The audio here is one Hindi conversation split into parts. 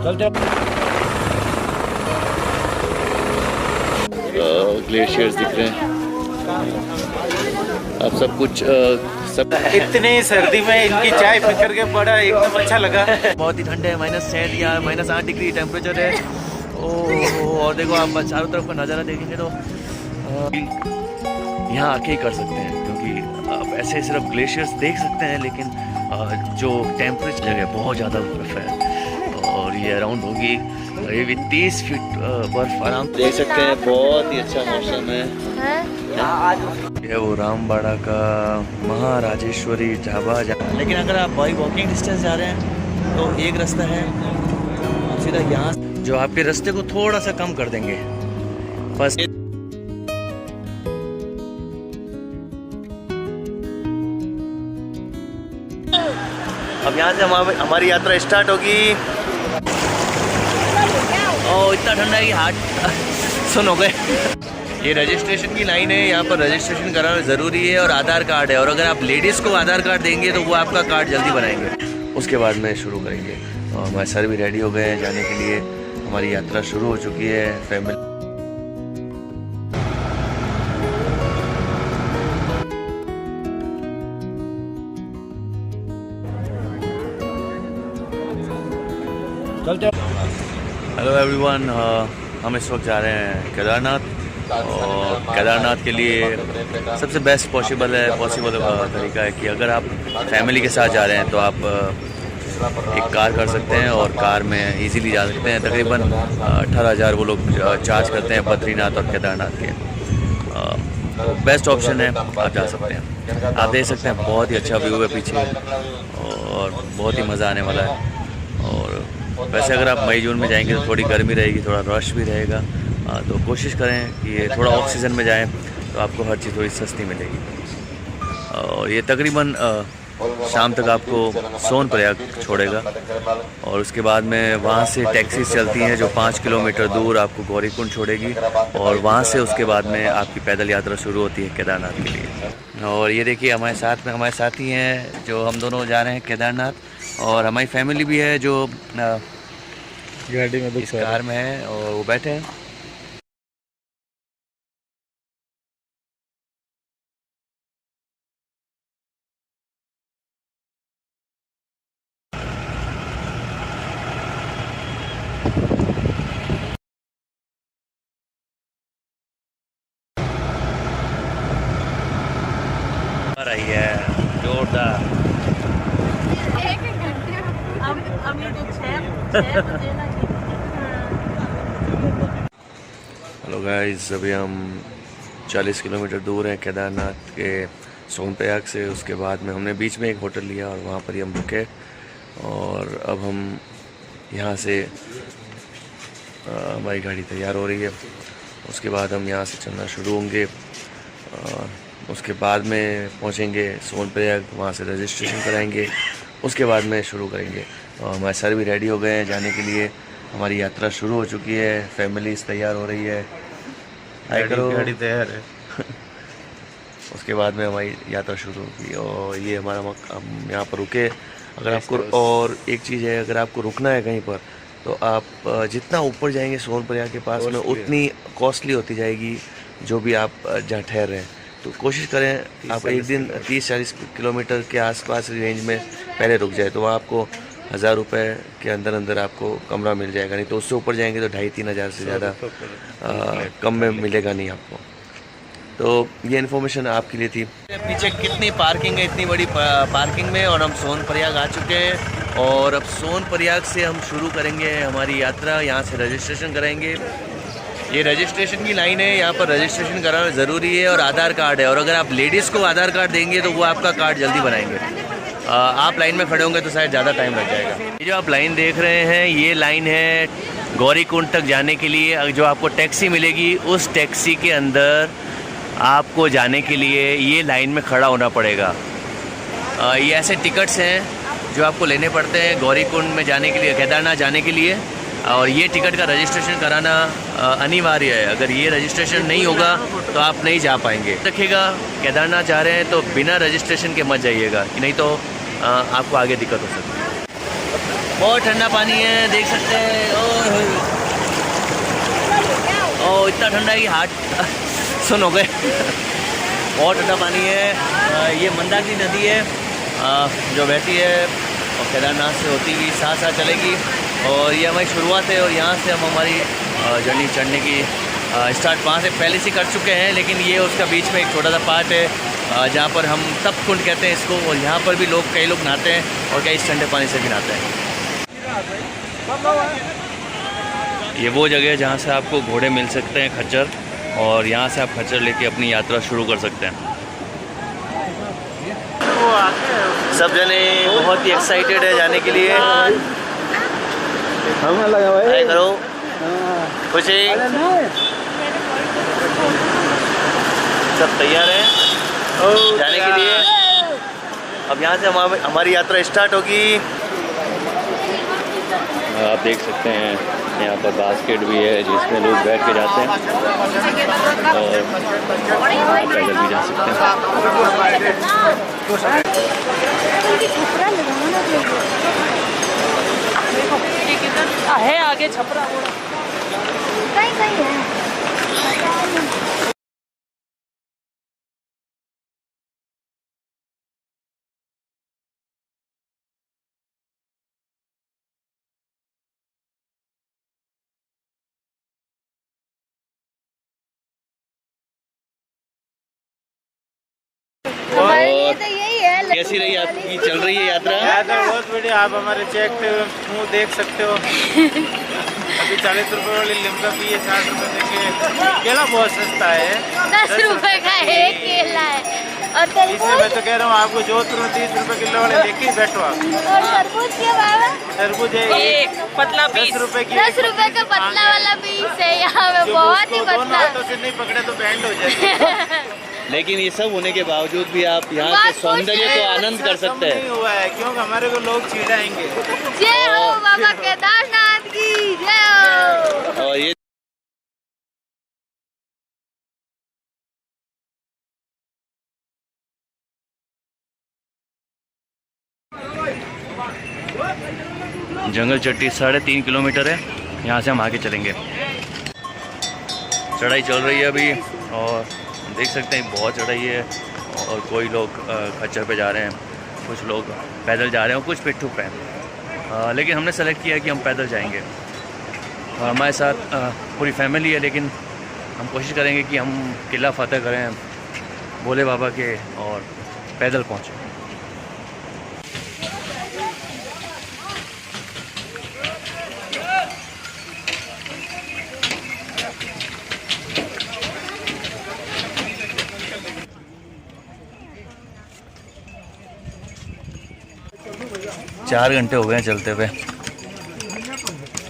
चलते ग्लेशियर्स दिख रहे हैं। अब सब कुछ सब इतनी सर्दी में इनकी चाय पी करके बड़ा एकदम अच्छा लगा। बहुत ही ठंड है, -7 या -8 डिग्री टेम्परेचर है। और देखो आप चारों तरफ का नज़ारा देखेंगे तो यहाँ आके ही कर सकते हैं, क्योंकि आप ऐसे सिर्फ ग्लेशियर्स देख सकते हैं, लेकिन जो टेम्परेचर जगह बहुत ज़्यादा बर्फ़ है और ये अराउंड होगी करीब 30 फीट बर्फ आराम देख सकते हैं। बहुत ही अच्छा मौसम है। ये वो रामबाड़ा का महाराजेश्वरी ढाबा। लेकिन अगर आप बाई वॉकिंग डिस्टेंस जा रहे हैं तो एक रास्ता है सीधा यहाँ, जो आपके रास्ते को थोड़ा सा कम कर देंगे बस। अब यहाँ से हमारी यात्रा स्टार्ट होगी। ओह इतना ठंडा है कि हार्ट सुन हो गए। ये रजिस्ट्रेशन की लाइन है, यहाँ पर रजिस्ट्रेशन कराना ज़रूरी है और आधार कार्ड है। और अगर आप लेडीज़ को आधार कार्ड देंगे तो वो आपका कार्ड जल्दी बनाएंगे, उसके बाद में शुरू करेंगे। और हमारे सर भी रेडी हो गए हैं जाने के लिए। हमारी यात्रा शुरू हो चुकी है। फैमिली चलते। हेलो एवरीवन, हम इस वक्त जा रहे हैं केदारनाथ। और केदारनाथ के लिए सबसे बेस्ट पॉसिबल तरीका है कि अगर आप फैमिली के साथ जा रहे हैं तो आप एक कार कर सकते हैं और कार में इजीली जा सकते हैं। तकरीबन 18,000 वो लोग चार्ज करते हैं बद्रीनाथ और केदारनाथ के। बेस्ट ऑप्शन है, आप जा सकते हैं। आप देख सकते हैं बहुत ही अच्छा व्यू है पीछे और बहुत ही मज़ा आने वाला है। और वैसे अगर आप मई जून में जाएंगे तो थोड़ी गर्मी रहेगी, थोड़ा रश भी रहेगा। तो कोशिश करें कि थोड़ा ऑफ सीज़न में जाएं तो आपको हर चीज़ थोड़ी सस्ती मिलेगी। और ये तकरीबन शाम तक आपको सोनप्रयाग छोड़ेगा और उसके बाद में वहाँ से टैक्सी चलती हैं जो 5 किलोमीटर दूर आपको गौरीकुंड छोड़ेगी। और वहाँ से उसके बाद में आपकी पैदल यात्रा शुरू होती है केदारनाथ के लिए। और ये देखिए हमारे साथी हैं जो हम दोनों जा रहे हैं केदारनाथ। और हमारी फैमिली भी है जो गाड़ी में इस कार में है और वो बैठे हैं। रही है जोरदार। हेलो गाइस, अभी हम 40 किलोमीटर दूर हैं केदारनाथ के सोनप्रयाग से। उसके बाद में हमने बीच में एक होटल लिया और वहाँ पर ही हम रुके। और अब हम यहाँ से हमारी गाड़ी तैयार हो रही है। उसके बाद हम यहाँ से चलना शुरू होंगे। उसके बाद में पहुँचेंगे सोनप्रयाग, वहाँ से रजिस्ट्रेशन कराएंगे, उसके बाद में शुरू करेंगे। और हमारे सर भी रेडी हो गए हैं जाने के लिए। हमारी यात्रा शुरू हो चुकी है। फैमिली तैयार हो रही है। गाड़ी तैयार है। उसके बाद में हमारी यात्रा शुरू होगी। और ये हमारा हम यहाँ पर रुके। अगर आपको और एक चीज़ है, अगर आपको रुकना है कहीं पर तो आप जितना ऊपर जाएंगे सोनप्रयाग के पास में उतनी कॉस्टली होती जाएगी जो भी आप जहाँ ठहर रहे हैं। तो कोशिश करें आप एक दिन 30-40 किलोमीटर के आसपास रेंज में पहले रुक जाए, तो वहाँ आपको 1000 रुपये के अंदर आपको कमरा मिल जाएगा। नहीं तो उससे ऊपर जाएंगे तो 2,500-3 हज़ार से ज़्यादा कम में मिलेगा नहीं आपको। तो ये इन्फॉर्मेशन आपके लिए थी। पीछे कितनी पार्किंग है, इतनी बड़ी पार्किंग में। और हम सोनप्रयाग आ चुके हैं और अब सोनप्रयाग से हम शुरू करेंगे हमारी यात्रा। यहाँ से रजिस्ट्रेशन कराएंगे। ये रजिस्ट्रेशन की लाइन है, यहाँ पर रजिस्ट्रेशन कराना ज़रूरी है और आधार कार्ड है। और अगर आप लेडीज़ को आधार कार्ड देंगे तो वो आपका कार्ड जल्दी बनाएंगे। आप लाइन में खड़े होंगे तो शायद ज़्यादा टाइम लग जाएगा। ये जो आप लाइन देख रहे हैं ये लाइन है गौरीकुंड तक जाने के लिए। जो आपको टैक्सी मिलेगी उस टैक्सी के अंदर आपको जाने के लिए ये लाइन में खड़ा होना पड़ेगा। ये ऐसे टिकट्स हैं जो आपको लेने पड़ते हैं गौरीकुंड में जाने के लिए, केदारनाथ जाने के लिए। और ये टिकट का रजिस्ट्रेशन कराना अनिवार्य है। अगर ये रजिस्ट्रेशन नहीं होगा तो आप नहीं जा पाएंगे। रखिएगा केदारनाथ जा रहे हैं तो बिना रजिस्ट्रेशन के मत जाइएगा, नहीं तो आपको आगे दिक्कत हो सकती है। बहुत ठंडा पानी है, देख सकते हैं। ओह इतना ठंडा है कि हाथ सुन हो गए। बहुत ठंडा पानी है। ये मंदाकिनी नदी है जो बहती है और केदारनाथ से होती हुई साथ साथ चलेगी, और ये हमारी शुरुआत है। और यहाँ से हम हमारी जर्नी चढ़ने की स्टार्ट वहाँ से पहले से कर चुके हैं, लेकिन ये उसका बीच में एक छोटा सा पार्ट है जहाँ पर हम तप कुंड कहते हैं इसको, और यहाँ पर भी कई लोग नहाते हैं और कई ठंडे पानी से भी नहाते हैं। ये वो जगह है जहाँ से आपको घोड़े मिल सकते हैं, खच्चर, और यहाँ से आप खच्चर लेके अपनी यात्रा शुरू कर सकते हैं। सब जने बहुत ही एक्साइटेड है जाने के लिए। हाय करो, खुशी, सब तैयार हैं जाने के लिए। अब यहाँ से हमारी यात्रा स्टार्ट होगी। आप देख सकते हैं यहाँ पर बास्केट भी है जिसमें लोग बैठ के जाते हैं, और आप पैदल भी जा सकते हैं। है आगे छपरा कहीं है। कैसी रही आपकी चल रही है यात्रा? बहुत बढ़िया। आप हमारे चेक मुँह देख सकते हो। अभी 40 रुपए वाली लिम्का भी है, 60 रुपए देके। केला बहुत सस्ता है, 10 रुपए का एक केला है। और इसलिए मैं तो कह रहा हूँ आपको जो 30 रुपए किलो वाले लेके ही बैठो आप। और तरबूज क्या भाव है? तरबूज है पतला 10 रुपए की। 10 रुपए का पतला वाला पीस है यहाँ पे, बहुत ही पतला। दोनों हाथों से नहीं पकड़े तो बैंड हो जाएगी। लेकिन ये सब होने के बावजूद भी आप यहाँ के सौंदर्य को आनंद कर सकते हैं। नहीं हुआ है क्योंकि हमारे को लोग चिढ़ाएंगे। जय हो बाबा केदारनाथ की जय हो। और ये जंगल चट्टी 3.5 किलोमीटर है, यहाँ से हम आगे चलेंगे। चढ़ाई चल रही है अभी, और देख सकते हैं बहुत चढ़ाई है, और कोई लोग खच्चर पे जा रहे हैं, कुछ लोग पैदल जा रहे हैं और कुछ पिट्ठू पे हैं। लेकिन हमने सेलेक्ट किया कि हम पैदल जाएंगे। हमारे साथ पूरी फैमिली है, लेकिन हम कोशिश करेंगे कि हम किला फतेह करें भोले बाबा के और पैदल पहुँचें। चार घंटे हो गए हैं चलते हुए,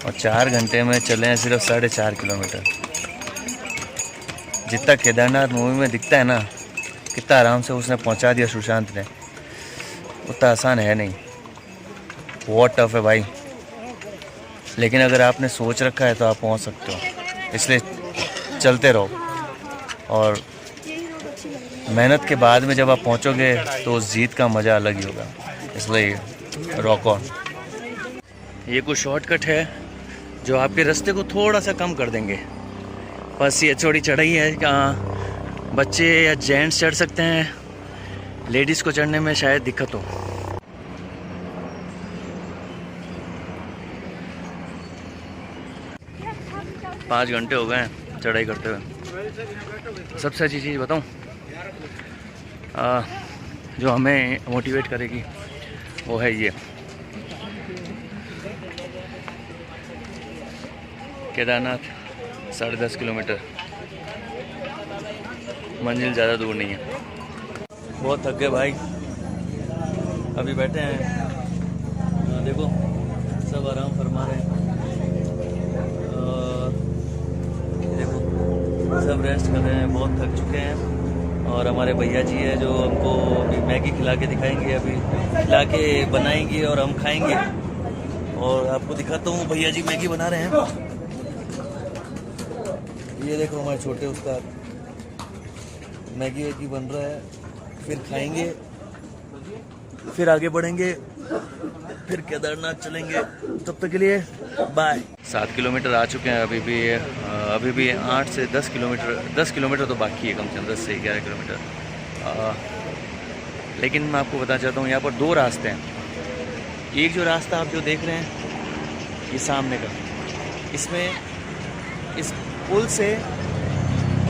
और 4 घंटे में चले हैं सिर्फ 4.5 किलोमीटर। जितना केदारनाथ मूवी में दिखता है ना, कितना आराम से उसने पहुंचा दिया सुशांत ने, उतना आसान है नहीं, बहुत टफ है भाई। लेकिन अगर आपने सोच रखा है तो आप पहुंच सकते हो, इसलिए चलते रहो। और मेहनत के बाद में जब आप पहुंचोगे तो उस जीत का मज़ा अलग ही होगा, इसलिए रॉक ऑन। ये कुछ शॉर्टकट है जो आपके रास्ते को थोड़ा सा कम कर देंगे। बस ये थोड़ी चढ़ाई है, कहाँ बच्चे या जेंट्स चढ़ सकते हैं, लेडीज़ को चढ़ने में शायद दिक्कत हो। पाँच घंटे हो गए हैं चढ़ाई करते हुए। सबसे अच्छी चीज़ बताऊँ जो हमें मोटिवेट करेगी वो है ये केदारनाथ 10.5 किलोमीटर, मंजिल ज़्यादा दूर नहीं है। बहुत थक गए भाई, अभी बैठे हैं, देखो सब आराम फरमा रहे हैं, देखो सब रेस्ट कर रहे हैं, बहुत थक चुके हैं। और हमारे भैया जी है जो हमको अभी मैगी खिला के दिखाएंगे, अभी खिला के बनाएंगे और हम खाएंगे। और आपको दिखाता हूँ भैया जी मैगी बना रहे हैं, ये देखो हमारे छोटे उस्ताद मैगी बन रहा है, फिर खाएंगे फिर आगे बढ़ेंगे, फिर केदारनाथ चलेंगे। तब तक के लिए बाय। 7 किलोमीटर आ चुके हैं। अभी भी 8 से 10 किलोमीटर तो बाकी है, कम से कम 10 से 11 किलोमीटर। लेकिन मैं आपको बताना चाहता हूँ, यहाँ पर 2 रास्ते हैं। एक जो रास्ता आप जो देख रहे हैं ये सामने का, इसमें इस पुल से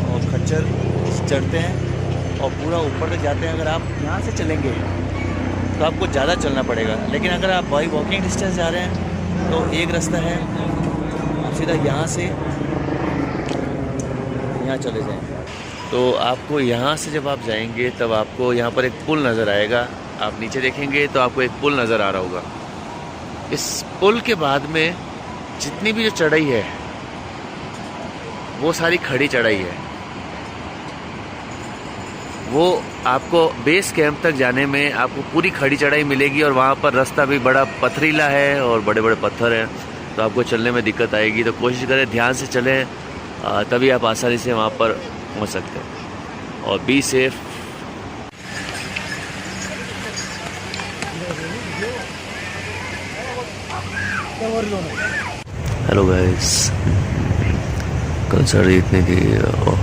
और खच्चर चढ़ते हैं और पूरा ऊपर तक जाते हैं। अगर आप यहाँ से चलेंगे तो आपको ज़्यादा चलना पड़ेगा, लेकिन अगर आप बाई वॉकिंग डिस्टेंस जा रहे हैं तो एक रास्ता है, आप सीधा यहाँ से यहाँ चले जाएं। तो आपको यहाँ से जब आप जाएंगे तब आपको यहाँ पर एक पुल नज़र आएगा। आप नीचे देखेंगे तो आपको एक पुल नज़र आ रहा होगा। इस पुल के बाद में जितनी भी जो चढ़ाई है वो सारी खड़ी चढ़ाई है। वो आपको बेस कैंप तक जाने में आपको पूरी खड़ी चढ़ाई मिलेगी और वहाँ पर रास्ता भी बड़ा पथरीला है और बड़े बड़े पत्थर हैं, तो आपको चलने में दिक्कत आएगी। तो कोशिश करें ध्यान से चलें, तभी आप आसानी से वहाँ पर पहुँच सकते हैं। और बी सेफ। हेलो गाइस, कल सर्दी इतनी थी और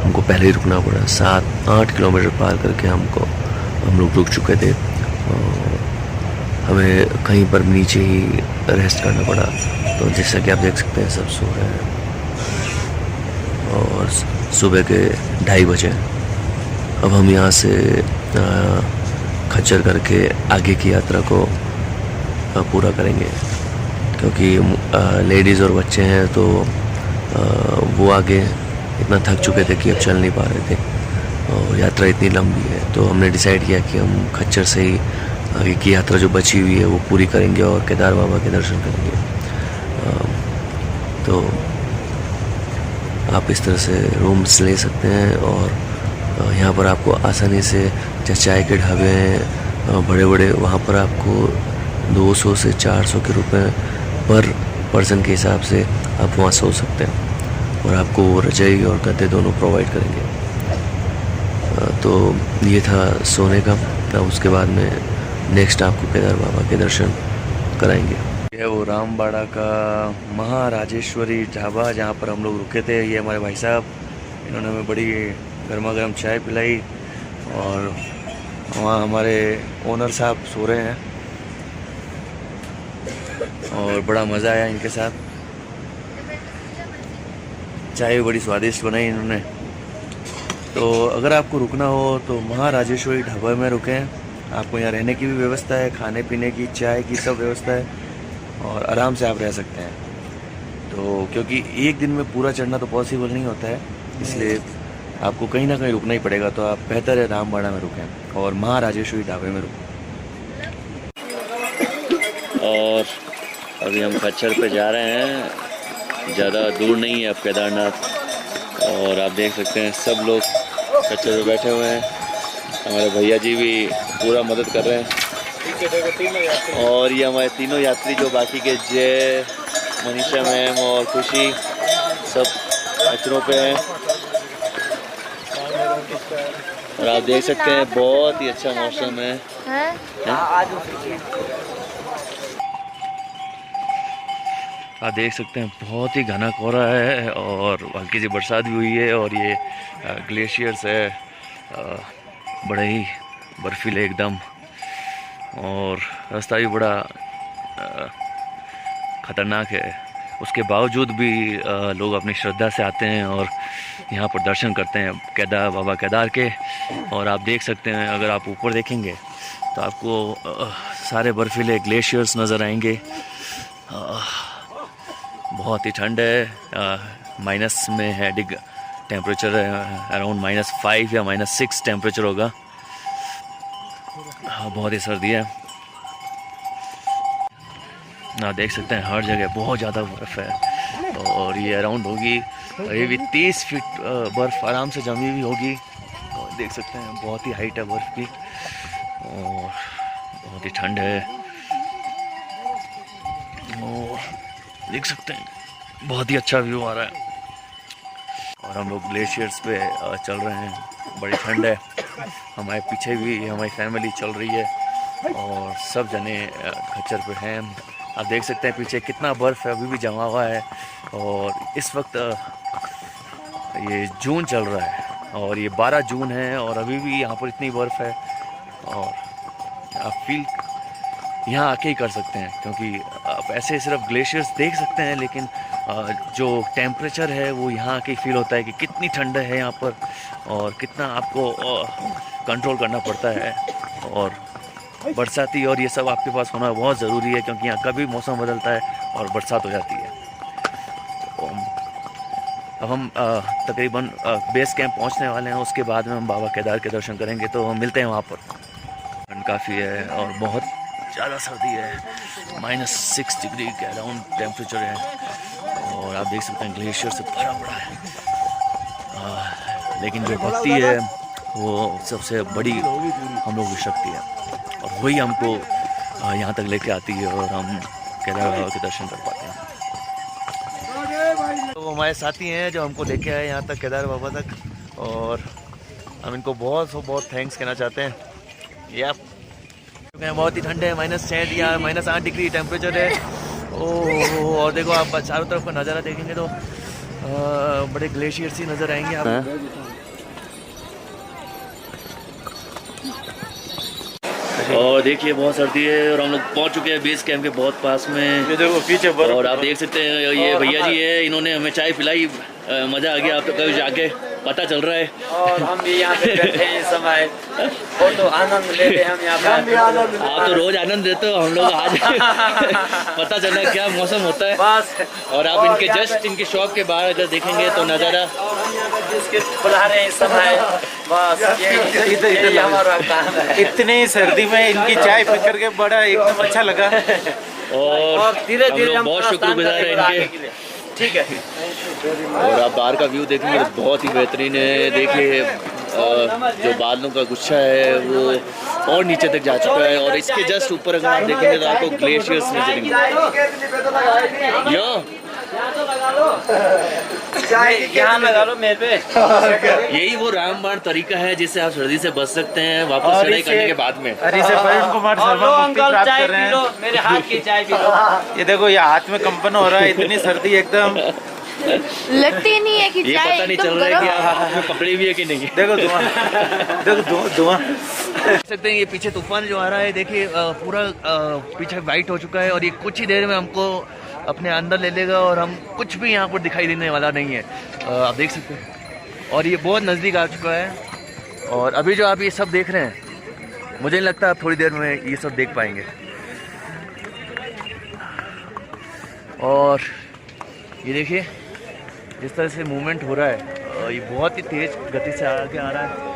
हमको पहले ही रुकना पड़ा। 7-8 किलोमीटर पार करके हम लोग रुक चुके थे और हमें कहीं पर नीचे ही रेस्ट करना पड़ा। तो जैसा कि आप देख सकते हैं सब सो रहे हैं और सुबह के 2:30 बजे। अब हम यहाँ से खच्चर करके आगे की यात्रा को पूरा करेंगे, क्योंकि लेडीज़ और बच्चे हैं तो वो आगे इतना थक चुके थे कि अब चल नहीं पा रहे थे और यात्रा इतनी लंबी है। तो हमने डिसाइड किया कि हम खच्चर से ही आगे की यात्रा जो बची हुई है वो पूरी करेंगे और केदार बाबा के दर्शन करेंगे। तो आप इस तरह से रूम्स ले सकते हैं और यहाँ पर आपको आसानी से चाय के ढाबे हैं बड़े बड़े, वहाँ पर आपको 200 से 400 के रुपए पर पर्सन के हिसाब से आप वहाँ सो सकते हैं और आपको रजाई और गद्दे दोनों प्रोवाइड करेंगे। तो ये था सोने का। तब उसके बाद में नेक्स्ट आपको केदार बाबा के दर्शन कराएंगे। यह वो रामबाड़ा का महाराजेश्वरी ढाबा जहाँ पर हम लोग रुके थे। ये हमारे भाई साहब, इन्होंने हमें बड़ी गर्मा गर्म चाय पिलाई और वहाँ हमारे ओनर साहब सो रहे हैं और बड़ा मज़ा आया इनके साथ। चाय बड़ी स्वादिष्ट बनाई इन्होंने। तो अगर आपको रुकना हो तो महाराजेश्वरी ढाबा में रुकें। आपको यहाँ रहने की भी व्यवस्था है, खाने पीने की, चाय की सब व्यवस्था है और आराम से आप रह सकते हैं। तो क्योंकि एक दिन में पूरा चढ़ना तो पॉसिबल नहीं होता है, इसलिए आपको कहीं ना कहीं रुकना ही पड़ेगा। तो आप बेहतर है रामबाड़ा में रुकें और महाराजेश्वरी ढाबे में रुकें। और अभी हम खच्चर पे जा रहे हैं, ज़्यादा दूर नहीं है अब केदारनाथ। और आप देख सकते हैं सब लोग खच्चर पे बैठे हुए हैं। हमारे भैया जी भी पूरा मदद कर रहे हैं। और ये हमारे तीनों यात्री जो बाकी के जय, मनीषा मैम और खुशी सब खच्चरों पे हैं। और आप देख सकते हैं बहुत ही अच्छा मौसम है। आप देख सकते हैं बहुत ही घना कोहरा है और हल्की सी बरसात भी हुई है। और ये ग्लेशियर्स है, बड़े ही बर्फीले एकदम, और रास्ता भी बड़ा ख़तरनाक है। उसके बावजूद भी लोग अपनी श्रद्धा से आते हैं और यहाँ पर दर्शन करते हैं केदार बाबा केदार के। और आप देख सकते हैं, अगर आप ऊपर देखेंगे तो आपको सारे बर्फीले ग्लेशियर्स नज़र आएंगे। बहुत ही ठंड है, माइनस में है टेम्परेचर है, अराउंड -5 या -6 टेम्परेचर होगा। बहुत ही सर्दी है। आप देख सकते हैं हर जगह बहुत ज़्यादा बर्फ़ है और ये अराउंड होगी अभी भी 30 फीट बर्फ़ आराम से जमी हुई होगी। और देख सकते हैं बहुत ही हाइट है बर्फ़ की और बहुत ही ठंड है। और देख सकते हैं बहुत ही अच्छा व्यू आ रहा है। और हम लोग ग्लेशियर्स पे चल रहे हैं, बड़ी ठंड है। हमारे पीछे भी हमारी फैमिली चल रही है और सब जने खच्चर पे हैं। आप देख सकते हैं पीछे कितना बर्फ़ है, अभी भी जमा हुआ है। और इस वक्त ये जून चल रहा है और ये 12 जून है और अभी भी यहाँ पर इतनी बर्फ़ है। और आप फील यहाँ आके ही कर सकते हैं, क्योंकि आप ऐसे सिर्फ ग्लेशियर्स देख सकते हैं, लेकिन जो टेम्परेचर है वो यहाँ आके ही फील होता है कि कितनी ठंड है यहाँ पर और कितना आपको कंट्रोल करना पड़ता है। और बरसाती और ये सब आपके पास होना बहुत ज़रूरी है, क्योंकि यहाँ कभी मौसम बदलता है और बरसात हो जाती है। तो अब हम तकरीबन बेस कैंप पहुँचने वाले हैं, उसके बाद में हम बाबा केदार के दर्शन करेंगे। तो हम मिलते हैं वहाँ पर। ठंड काफ़ी है और बहुत ज़्यादा सर्दी है, -6 डिग्री के अराउंड टेम्परेचर है। और आप देख सकते हैं ग्लेशियर से भरा पड़ा है। लेकिन जो भक्ति है वो सबसे बड़ी हम लोग की शक्ति है और वही हमको यहाँ तक लेके आती है और हम केदार बाबा के दर्शन कर पाते हैं। तो हमारे साथी हैं जो हमको लेके आए यहाँ तक, केदार बाबा तक, और हम इनको बहुत थैंक्स कहना चाहते हैं। ये आप बहुत ही ठंड है, -6 या -8 डिग्री टेम्परेचर है। ओह, और देखो आप चारों तरफ का नज़ारा देखेंगे तो बड़े ग्लेशियर्स ही नज़र आएंगे आप। और देखिए बहुत सर्दी है और हम लोग पहुंच चुके हैं बेस कैंप के बहुत पास में। ये देखो पीछे और आप देख सकते हैं ये भैया जी है, इन्होंने हमें चाय पिलाई, मज़ा आ गया। आप तो कभी जाके पता चल रहा है। और हम भी यहाँ पे बैठे हैं इस समय, फोटो आनंद ले रहे हैं हम यहाँ पे। आप तो रोज आनंद देते हो, हम लोग आज पता चला क्या मौसम होता है। बस, और आप इनके जस्ट इनके शॉप के बाहर अगर देखेंगे तो नज़ारा जिसके बुला रहे हैं इस समय, बस यही हमारा काम है। इतनी सर्दी में इनकी चाय पी करके बड़ा एकदम अच्छा लगा। और धीरे धीरे हम बहुत शुक्रगुजार हैं इनके। ठीक है। और आप बाहर का व्यू देखेंगे तो बहुत ही बेहतरीन है। देखिए जो बादलों का गुच्छा है वो और नीचे तक जा चुका है और इसके जस्ट ऊपर अगर आप देखेंगे तो आपको ग्लेशियर्स नजरेंगे। यहाँ लगा लो मेरे पे। यही वो रामबाण तरीका है जिससे आप सर्दी से बच सकते हैं वापस चढ़ाई करने के बाद में। अरे से प्रवीण कुमार शर्मा मुक्ति प्राप्त कर रहे हैं। मेरे हाथ की चाय पी लो। ये देखो ये हाथ में कंपन हो रहा है, इतनी सर्दी एकदम लगती नहीं है कि ये चाय पता नहीं चल एकदम रहा है कि गर्म। हाथ में कपड़े भी है कि नहीं। देखो धुआं, देखो धुआं। देख सकते हैं ये पीछे तूफान जो आ रहा है, देखिए पूरा पीछे वाइट हो चुका है और ये कुछ ही देर में हमको अपने अंदर ले लेगा और हम कुछ भी यहाँ पर दिखाई देने वाला नहीं है। आप देख सकते हैं और ये बहुत नज़दीक आ चुका है। और अभी जो आप ये सब देख रहे हैं, मुझे नहीं लगता आप थोड़ी देर में ये सब देख पाएंगे। और ये देखिए जिस तरह से मूवमेंट हो रहा है, ये बहुत ही तेज गति से आगे आ रहा है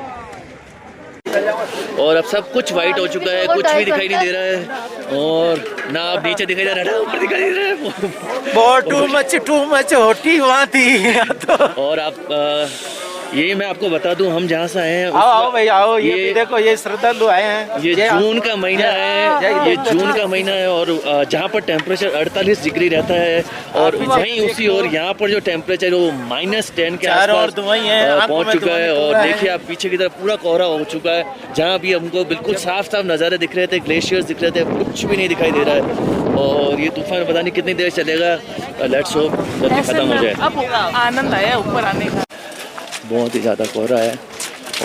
और अब सब कुछ वाइट हो चुका है, कुछ भी दिखाई नहीं दे रहा है। और ना आप नीचे दिखाई दे रहा है ना ऊपर दिखाई दे रहा है। बहुत टू मच होती वहाँ थी तो। और आप ये मैं आपको बता दूं, हम जहाँ से आए हैं आओ भाई आओ, ये भी देखो ये श्रद्धालु आए हैं। ये जून का महीना है, ये जून का महीना है और जहाँ पर टेम्परेचर 48 डिग्री रहता है और वहीं उसी और यहाँ पर जो टेम्परेचर वो -10 के आसपास पहुँच चुका है। और देखिए आप पीछे की तरफ पूरा कोहरा हो चुका है, जहाँ भी हमको बिल्कुल साफ नज़ारे दिख रहे थे, ग्लेशियर्स दिख रहे थे, कुछ भी नहीं दिखाई दे रहा है। और ये तूफान पता नहीं कितनी देर चलेगा, लेट्स होप जल्दी खत्म हो जाए। अब आनंद आया ऊपर आने का। बहुत ही ज़्यादा कोहरा है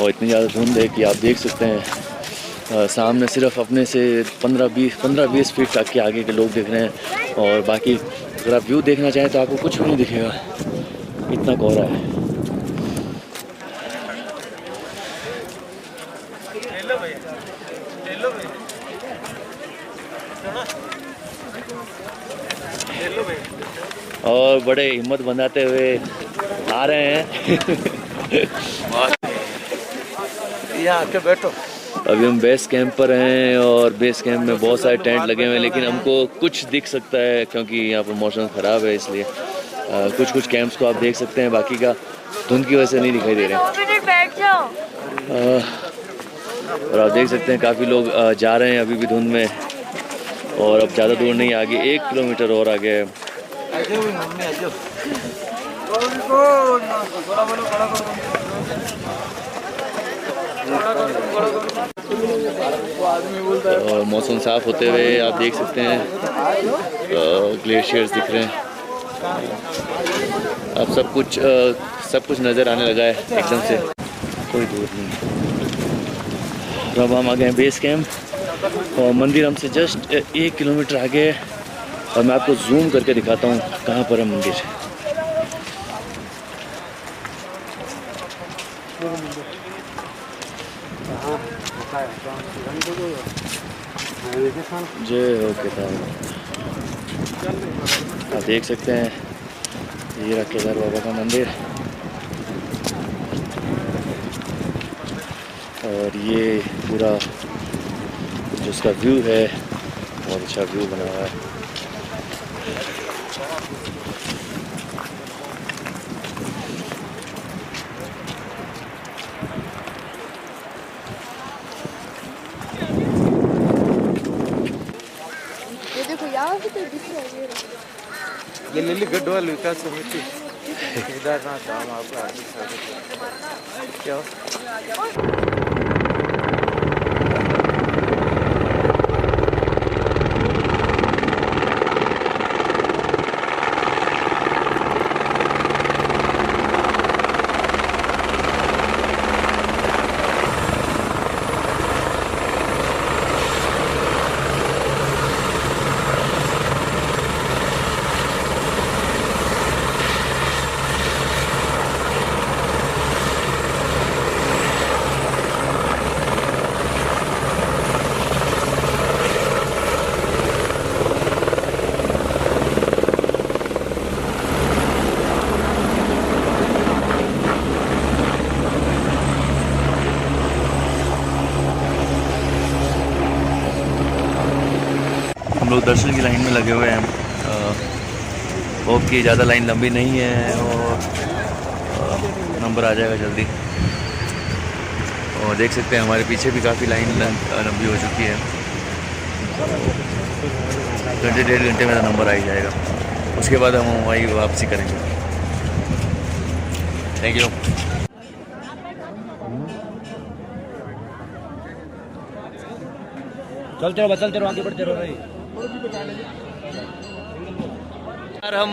और इतनी ज़्यादा धुंध है कि आप देख सकते हैं सामने सिर्फ अपने से 15-20 फीट तक के आगे के लोग दिख रहे हैं और बाकी अगर आप व्यू देखना चाहें तो आपको कुछ भी नहीं दिखेगा, इतना कोहरा है। और बड़े हिम्मत बनाते हुए आ रहे हैं। यहाँ आके बैठो। अभी हम बेस कैंप पर हैं और बेस कैंप में बहुत सारे टेंट लगे हुए हैं, लेकिन हमको कुछ दिख सकता है क्योंकि यहाँ पर मौसम ख़राब है, इसलिए कुछ कैंप्स को आप देख सकते हैं, बाकी का धुंध की वजह से नहीं दिखाई दे रहे हैं। बैठ जाओ। और आप देख सकते हैं काफ़ी लोग जा रहे हैं अभी भी धुंध में और अब ज़्यादा दूर नहीं, आगे 1 किलोमीटर और आगे है। और मौसम साफ होते हुए आप देख सकते हैं ग्लेशियर्स दिख रहे हैं। अब सब कुछ नज़र आने लगा है एकदम से, कोई दूर नहीं। अब हम आ गए हैं बेस कैंप और मंदिर हमसे जस्ट 1 किलोमीटर आगे है और मैं आपको जूम करके दिखाता हूँ कहाँ पर है मंदिर। जय हो केदार। आप देख सकते हैं ये रहा केदार बाबा का मंदिर और ये पूरा जो उसका व्यू है बहुत अच्छा व्यू बना हुआ है। ये देखो यहाँ से तो दिख रहा है ये लिली गढ़वाल विकास समिति केदारनाथ धाम आपका हार्दिक स्वागत है। क्या हम लोग दर्शन की लाइन में लगे हुए हैं। होप कि ज़्यादा लाइन लंबी नहीं है और नंबर आ जाएगा जल्दी। और देख सकते हैं हमारे पीछे भी काफ़ी लाइन लंबी हो चुकी है। घंटे 1.5 घंटे में तो नंबर आ ही जाएगा। उसके बाद हम वही वापसी करेंगे। Thank you. चलते रहो आगे बढ़ते रहो भाई। यार हम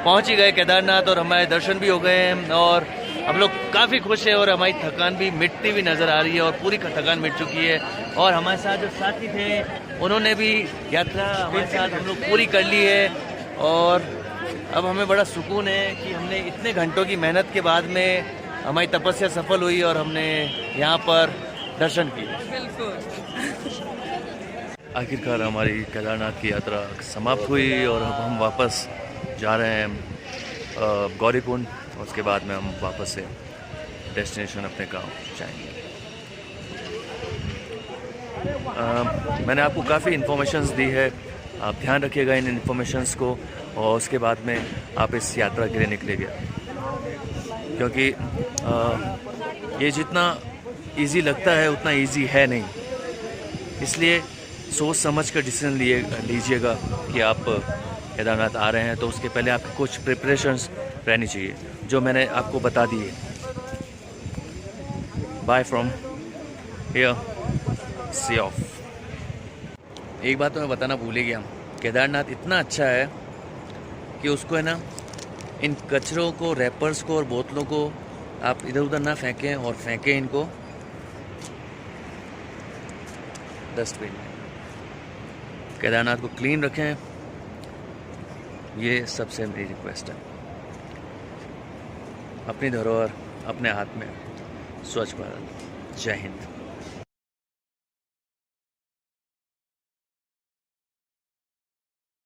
पहुंच ही गए केदारनाथ और हमारे दर्शन भी हो गए हैं और हम लोग काफ़ी खुश हैं और हमारी थकान भी मिटती हुई नज़र आ रही है और पूरी थकान मिट चुकी है। और हमारे साथ जो साथी थे उन्होंने भी यात्रा हमारे साथ हम लोग पूरी कर ली है और अब हमें बड़ा सुकून है कि हमने इतने घंटों की मेहनत के बाद में हमारी तपस्या सफल हुई और हमने यहाँ पर दर्शन किए। आखिरकार हमारी केदारनाथ की यात्रा समाप्त हुई और अब हम वापस जा रहे हैं गौरीकुंड। उसके बाद में हम वापस से डेस्टिनेशन अपने गांव जाएंगे। मैंने आपको काफ़ी इन्फॉर्मेशंस दी है, आप ध्यान रखिएगा इन इन्फॉर्मेशंस को और उसके बाद में आप इस यात्रा के लिए निकलेंगे। क्योंकि ये जितना इजी लगता है उतना इजी है नहीं, इसलिए सोच समझ कर डिसीजन लीजिएगा कि आप केदारनाथ आ रहे हैं तो उसके पहले आपकी कुछ प्रिपरेशंस रहनी चाहिए जो मैंने आपको बता दी है। Bye from here, see off. एक बात तो मैं बताना भूल ही गया, केदारनाथ इतना अच्छा है कि उसको है ना, इन कचरों को, रैपर्स को और बोतलों को आप इधर उधर ना फेंकें और फेंकें इनको डस्टबिन में। केदारनाथ को क्लीन रखें, ये सबसे मेरी रिक्वेस्ट है। अपनी धरोहर अपने हाथ में, स्वच्छ भारत। जय हिंद।